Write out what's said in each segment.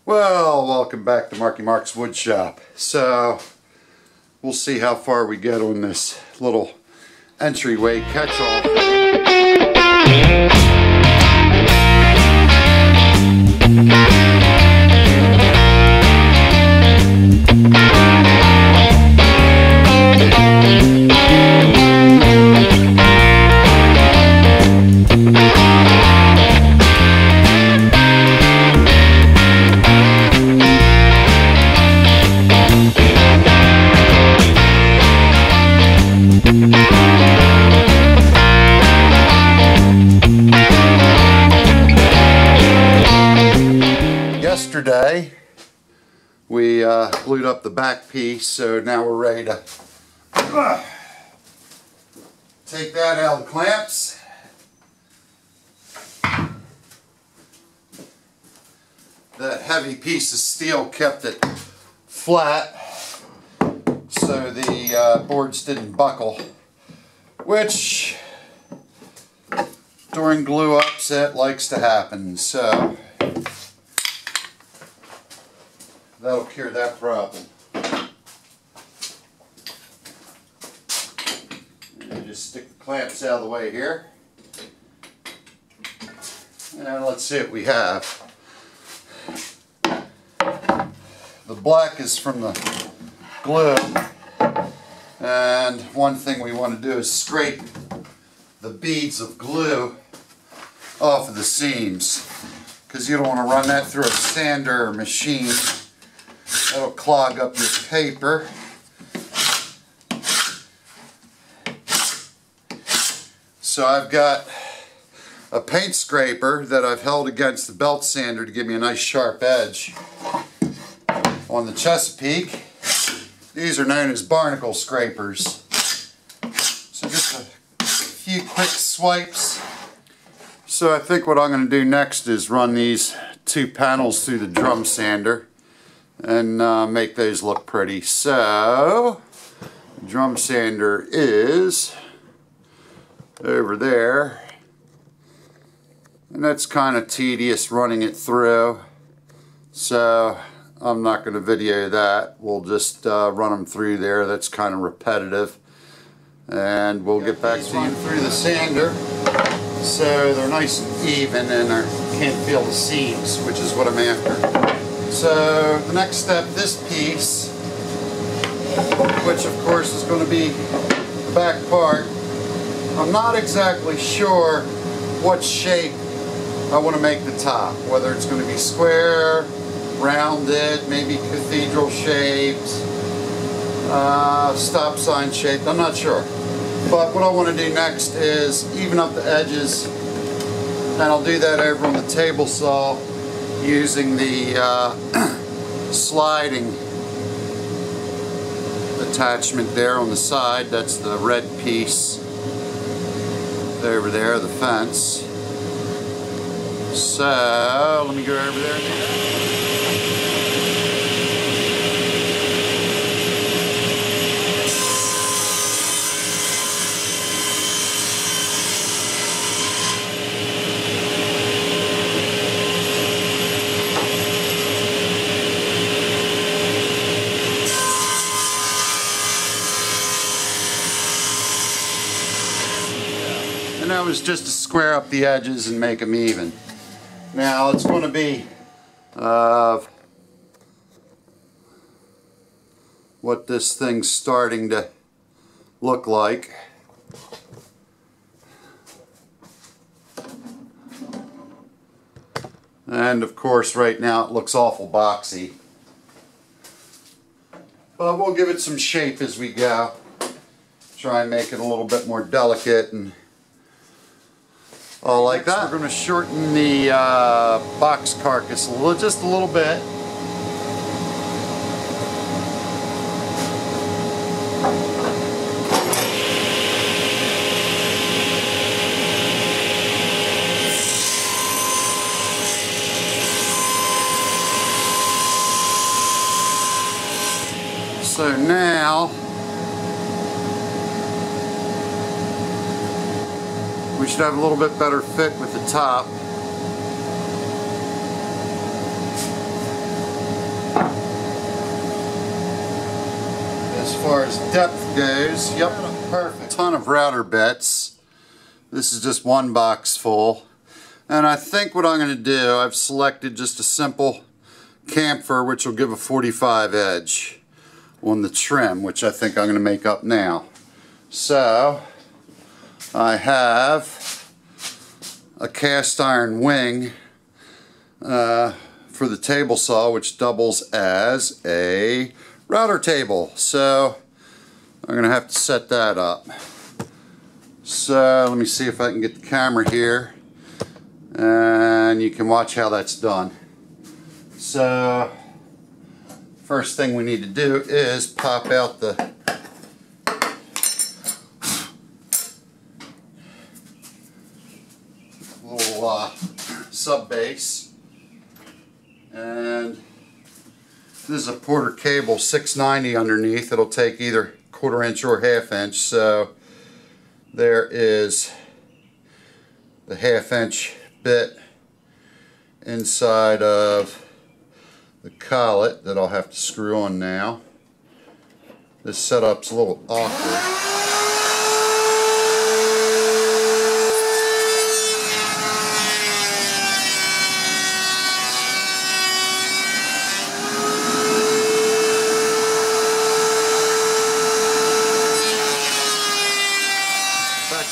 Well, welcome back to Marky Mark's Wood Shop. So, we'll see how far we get on this little entryway catch-all thing. Yesterday we glued up the back piece, so now we're ready to take that out of the clamps. That heavy piece of steel kept it flat so the boards didn't buckle, which during glue upset likes to happen. So that'll cure that problem. And just stick the clamps out of the way here. And let's see what we have. The black is from the glue. And one thing we want to do is scrape the beads of glue off of the seams, because you don't want to run that through a sander or machine. That'll clog up your paper. So I've got a paint scraper that I've held against the belt sander to give me a nice sharp edge. On the Chesapeake, these are known as barnacle scrapers. So just a few quick swipes. So I think what I'm going to do next is run these two panels through the drum sander and make those look pretty. So the drum sander is over there, and that's kind of tedious running it through, so I'm not going to video that. We'll just run them through there. That's kind of repetitive, and we'll get back to you through the sander so they're nice and even and you can't feel the seams, which is what I'm after. So the next step, this piece, which of course is going to be the back part, I'm not exactly sure what shape I want to make the top, whether it's going to be square, rounded, maybe cathedral shaped, stop sign shaped, I'm not sure. But what I want to do next is even up the edges, and I'll do that over on the table saw using the sliding attachment there on the side. That's the red piece over there, the fence. So let me go over there and do that. And that was just to square up the edges and make them even. Now it's going to be what this thing's starting to look like. And of course right now it looks awful boxy. But we'll give it some shape as we go. Try and make it a little bit more delicate and all like that. We're going to shorten the box carcass just a little bit. So now we should have a little bit better fit with the top. far as depth goes, yep, perfect. Ton of router bits. This is just one box full. And I think what I'm going to do, I've selected just a simple chamfer, which will give a 45 edge on the trim, which I think I'm going to make up now. So I have a cast iron wing for the table saw, which doubles as a router table. So I'm going to have to set that up. So let me see if I can get the camera here and you can watch how that's done. So first thing we need to do is pop out the little sub base, and this is a Porter cable 690 underneath. It'll take either 1/4 inch or 1/2 inch. So there is the 1/2 inch bit inside of the collet that I'll have to screw on now. This setup's a little awkward.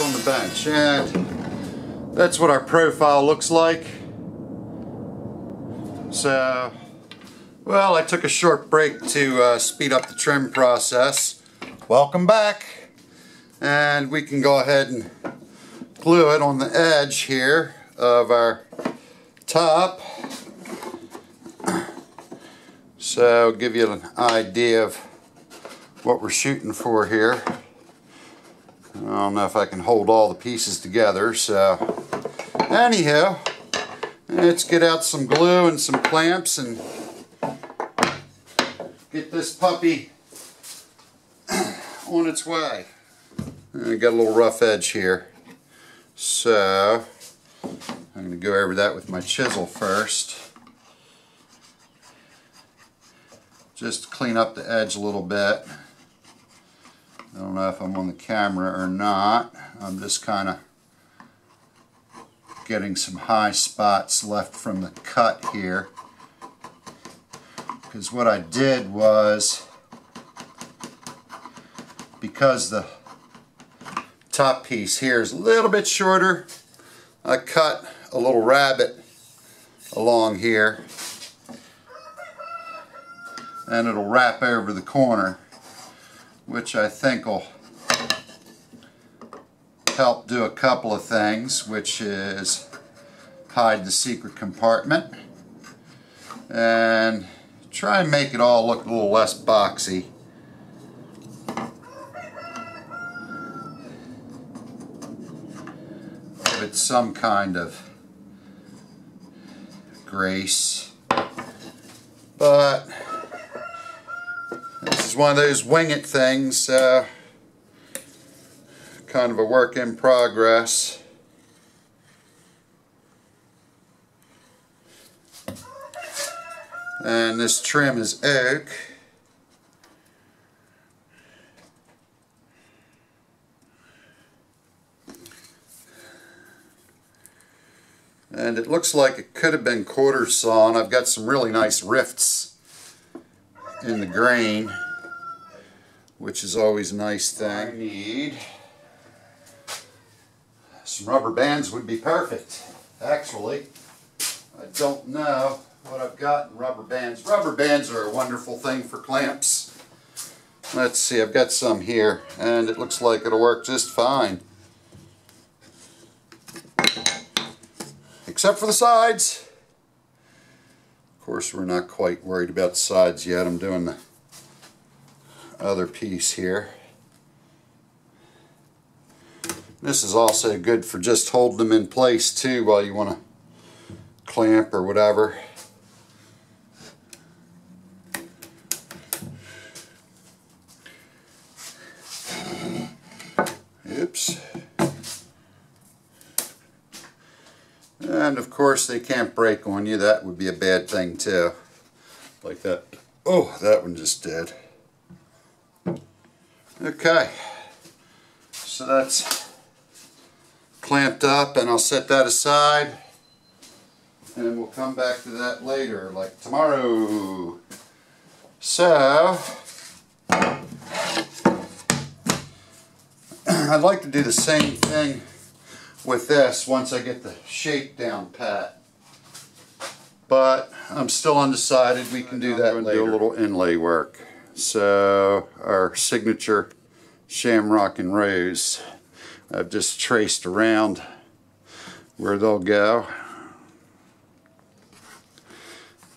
On the bench, and that's what our profile looks like. So, well, I took a short break to speed up the trim process. Welcome back, and we can go ahead and glue it on the edge here of our top. So give you an idea of what we're shooting for here. I don't know if I can hold all the pieces together, so anyhow, let's get out some glue and some clamps and get this puppy on its way. I got a little rough edge here, so I'm going to go over that with my chisel first, just to clean up the edge a little bit. I don't know if I'm on the camera or not. I'm just kind of getting some high spots left from the cut here. Because what I did was, because the top piece here is a little bit shorter, I cut a little rabbet along here. And it'll wrap over the corner, which I think will help do a couple of things, which is hide the secret compartment and try and make it all look a little less boxy. Give it some kind of grace, but this is one of those wing it things, kind of a work in progress. And this trim is oak. And it looks like it could have been quarter sawn. I've got some really nice rifts in the grain, which is always a nice thing. I need some rubber bands. Would be perfect, actually. I don't know what I've got in rubber bands. Rubber bands are a wonderful thing for clamps. Let's see, I've got some here, and it looks like it'll work just fine. Except for the sides. Of course, we're not quite worried about the sides yet. I'm doing the other piece here. This is also good for just holding them in place too while you want to clamp or whatever. Oops. And of course they can't break on you. That would be a bad thing too. Like that. Oh, that one just did. Okay, so that's clamped up, and I'll set that aside, and we'll come back to that later, like tomorrow. So I'd like to do the same thing with this once I get the shape down pat, but I'm still undecided. We can do that later. Do a little inlay work. So our signature shamrock and rose, I've just traced around where they'll go,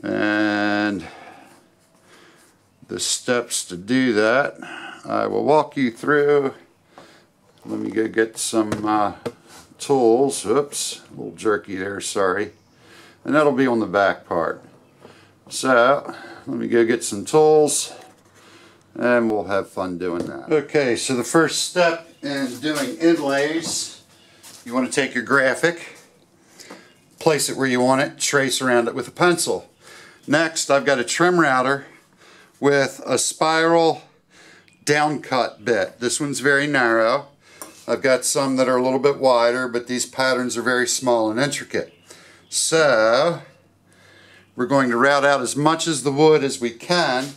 and the steps to do that I will walk you through. Let me go get some tools. Oops, a little jerky there, sorry. And that'll be on the back part. So let me go get some tools and we'll have fun doing that. Okay, so the first step in doing inlays, you want to take your graphic, place it where you want it, trace around it with a pencil. Next, I've got a trim router with a spiral downcut bit. This one's very narrow. I've got some that are a little bit wider, but these patterns are very small and intricate. So we're going to route out as much as the wood as we can,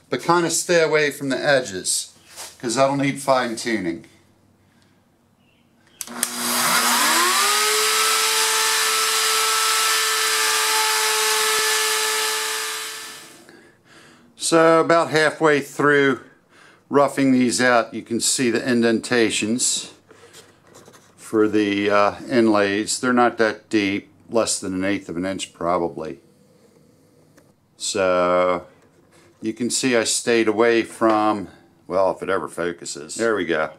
but kind of stay away from the edges, because that'll need fine tuning. So about halfway through roughing these out, you can see the indentations for the inlays. They're not that deep, less than 1/8 of an inch probably. So you can see I stayed away from, well, if it ever focuses. There we go.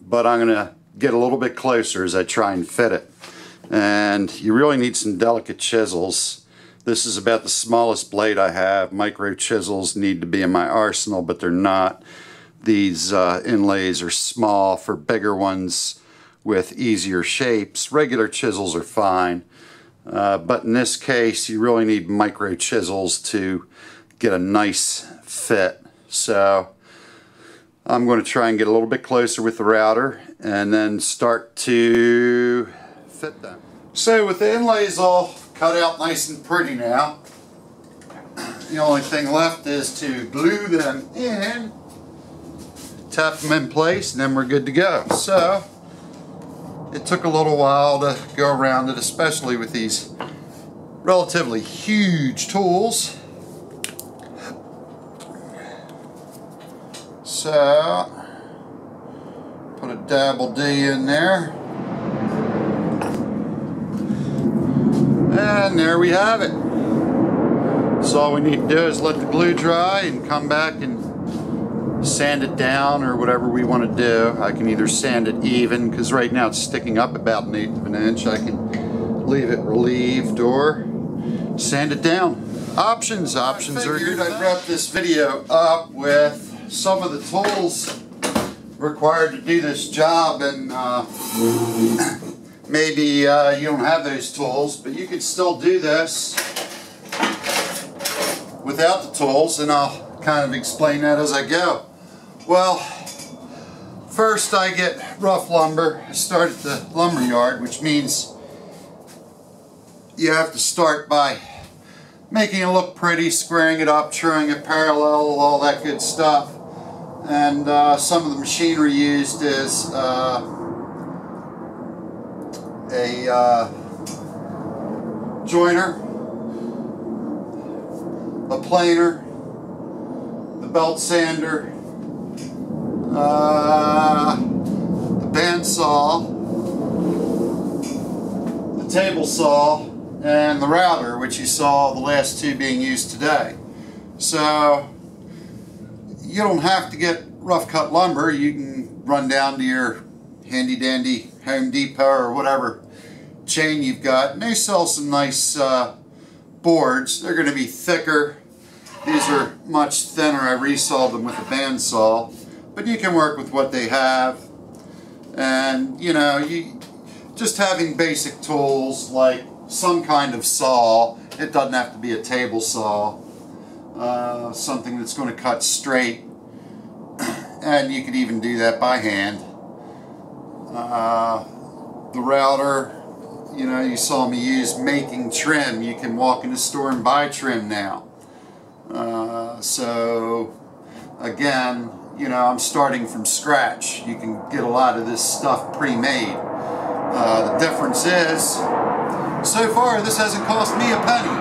But I'm going to get a little bit closer as I try and fit it. And you really need some delicate chisels. This is about the smallest blade I have. Micro chisels need to be in my arsenal, but they're not. These inlays are small for bigger ones with easier shapes. Regular chisels are fine, but in this case you really need micro chisels to get a nice fit. So I'm going to try and get a little bit closer with the router and then start to fit them. So with the inlays all cut out nice and pretty now, the only thing left is to glue them in, tap them in place, and then we're good to go. So it took a little while to go around it, especially with these relatively huge tools. So put a dabble D in there. And there we have it. So all we need to do is let the glue dry and come back and sand it down or whatever we want to do. I can either sand it even, because right now it's sticking up about 1/8 of an inch. I can leave it relieved or sand it down. Options are good. I wrapped this video up with some of the tools required to do this job, and maybe you don't have those tools, but you can still do this without the tools, and I'll kind of explain that as I go. Well, first I get rough lumber. I start at the lumber yard, which means you have to start by making it look pretty, squaring it up, truing it parallel, all that good stuff. And some of the machinery used is a joiner, a planer, the belt sander, the bandsaw, the table saw, and the router, which you saw the last two being used today. So you don't have to get rough cut lumber. You can run down to your handy dandy Home Depot or whatever chain you've got, and they sell some nice boards. They're going to be thicker. These are much thinner. I resawed them with a bandsaw, but you can work with what they have. And you know, just having basic tools like some kind of saw. It doesn't have to be a table saw. Something that's going to cut straight and you could even do that by hand. The router, you know, you saw me use making trim. You can walk in the store and buy trim now. So again, you know, I'm starting from scratch. You can get a lot of this stuff pre-made. The difference is, so far this hasn't cost me a penny.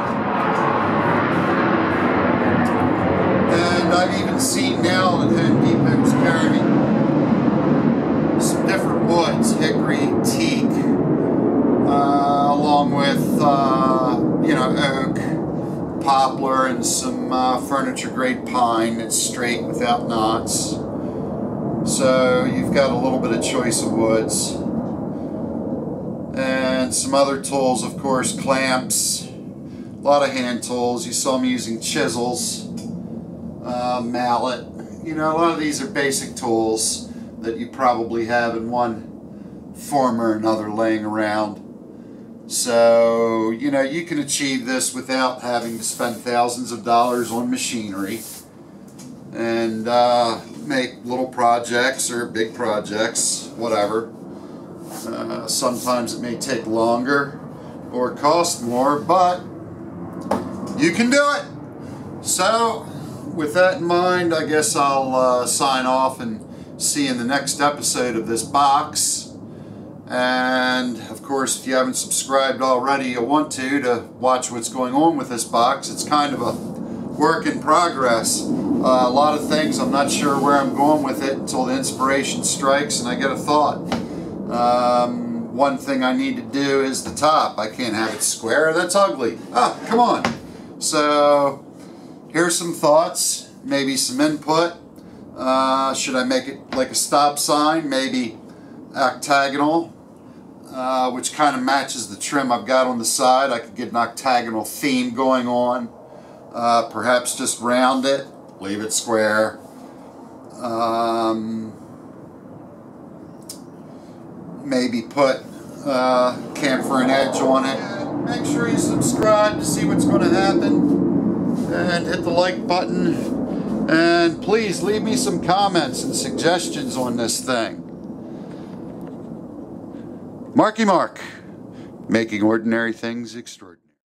And I've even seen now that Home Depot's carrying some different woods, hickory, teak, along with, you know, oak, poplar, and some furniture grade pine that's straight without knots. So you've got a little bit of choice of woods. And some other tools, of course, clamps, a lot of hand tools. You saw me using chisels, mallet. You know, a lot of these are basic tools that you probably have in one form or another laying around. So, you know, you can achieve this without having to spend thousands of dollars on machinery and make little projects or big projects, whatever. Sometimes it may take longer or cost more, but you can do it. So, with that in mind, I guess I'll sign off and see you in the next episode of this box. And of course, if you haven't subscribed already, you'll want to watch what's going on with this box. It's kind of a work in progress. A lot of things, I'm not sure where I'm going with it until the inspiration strikes and I get a thought. One thing I need to do is the top. I can't have it square, that's ugly. Ah, come on. So here's some thoughts, maybe some input. Should I make it like a stop sign, maybe octagonal, which kind of matches the trim I've got on the side. I could get an octagonal theme going on. Perhaps just round it, leave it square. Maybe put camphor and edge on it. Make sure you subscribe to see what's going to happen, and hit the like button, and please leave me some comments and suggestions on this thing. Marky Mark, making ordinary things extraordinary.